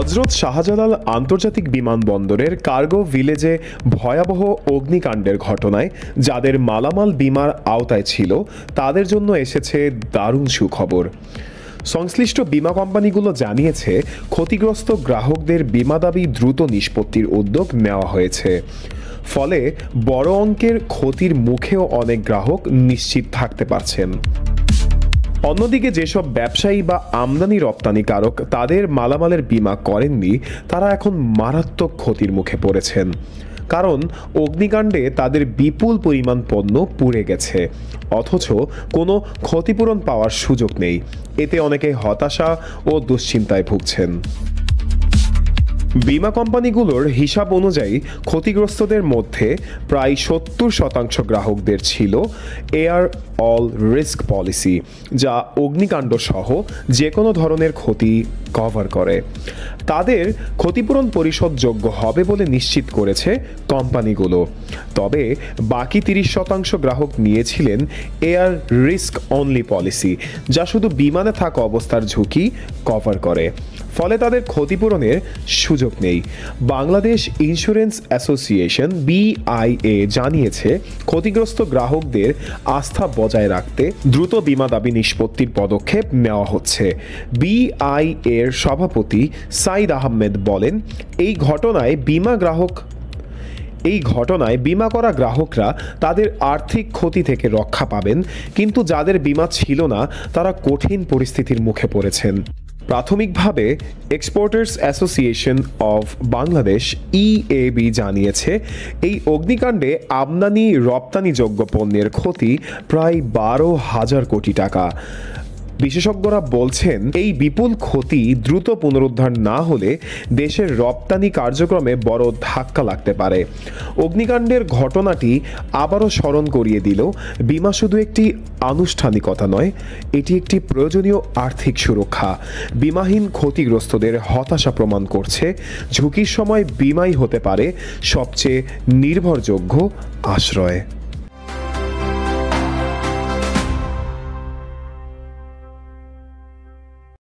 হজরত শাহজালাল আন্তর্জাতিক বিমানবন্দরের কার্গো ভিলেজে ভয়াবহ অগ্নিকাণ্ডের ঘটনায় যাদের মালামাল বিমার আওতায় ছিল তাদের জন্য এসেছে দারুণ সুখবর। সংশ্লিষ্ট বিমা কোম্পানিগুলো জানিয়েছে ক্ষতিগ্রস্ত গ্রাহকদের বিমা দাবি দ্রুত নিষ্পত্তির উদ্যোগ নেওয়া হয়েছে। ফলে বড় অঙ্কের ক্ষতির মুখেও অনেক গ্রাহক নিশ্চিত থাকতে পারছেন। অন্যদিকে যেসব ব্যবসায়ী বা আমদানি রপ্তানিকারক তাদের মালামালের বিমা করেননি তারা এখন মারাত্মক ক্ষতির মুখে পড়েছেন, কারণ অগ্নিকাণ্ডে তাদের বিপুল পরিমাণ পণ্য পুড়ে গেছে, অথচ কোনো ক্ষতিপূরণ পাওয়ার সুযোগ নেই। এতে অনেকে হতাশা ও দুশ্চিন্তায় ভুগছেন। বিমা কোম্পানিগুলোর হিসাব অনুযায়ী ক্ষতিগ্রস্তদের মধ্যে প্রায় 70% গ্রাহকদের ছিল এয়ার অল রিস্ক পলিসি, যা অগ্নিকাণ্ড সহ যে কোনো ধরনের ক্ষতি কভার করে। তাদের ক্ষতিপূরণ পরিশোধযোগ্য হবে বলে নিশ্চিত করেছে কোম্পানিগুলো। তবে বাকি 30% গ্রাহক নিয়েছিলেন এয়ার রিস্ক অনলি পলিসি, যা শুধু বিমানে থাকা অবস্থার ঝুঁকি কভার করে। ফলে তাদের ক্ষতিপূরণের সুযোগ নেই। বাংলাদেশ ইন্স্যুরেন্স অ্যাসোসিয়েশন BIA জানিয়েছে ক্ষতিগ্রস্ত গ্রাহকদের আস্থা বজায় রাখতে দ্রুত বিমা দাবি নিষ্পত্তির পদক্ষেপ নেওয়া হচ্ছে। BIA এর সভাপতি সাইদ আহমেদ বলেন, এই ঘটনায় বিমা করা গ্রাহকরা তাদের আর্থিক ক্ষতি থেকে রক্ষা পাবেন, কিন্তু যাদের বিমা ছিল না তারা কঠিন পরিস্থিতির মুখে পড়েছেন। প্রাথমিকভাবে exporters association of Bangladesh EAB জানিয়েছে এই অগ্নিকাণ্ডে আমদানি রপ্তানিযোগ্য পণ্যের ক্ষতি প্রায় 12,000 কোটি টাকা। বিশেষজ্ঞরা বলছেন এই বিপুল ক্ষতি দ্রুত পুনরুদ্ধার না হলে দেশের রপ্তানি কার্যক্রমে বড় ধাক্কা লাগতে পারে। অগ্নিকাণ্ডের ঘটনাটি আবারও স্মরণ করিয়ে দিল বিমা শুধু একটি আনুষ্ঠানিকতা নয়, এটি একটি প্রয়োজনীয় আর্থিক সুরক্ষা। বিমাহীন ক্ষতিগ্রস্তদের হতাশা প্রমাণ করছে ঝুঁকির সময় বিমাই হতে পারে সবচেয়ে নির্ভরযোগ্য আশ্রয়।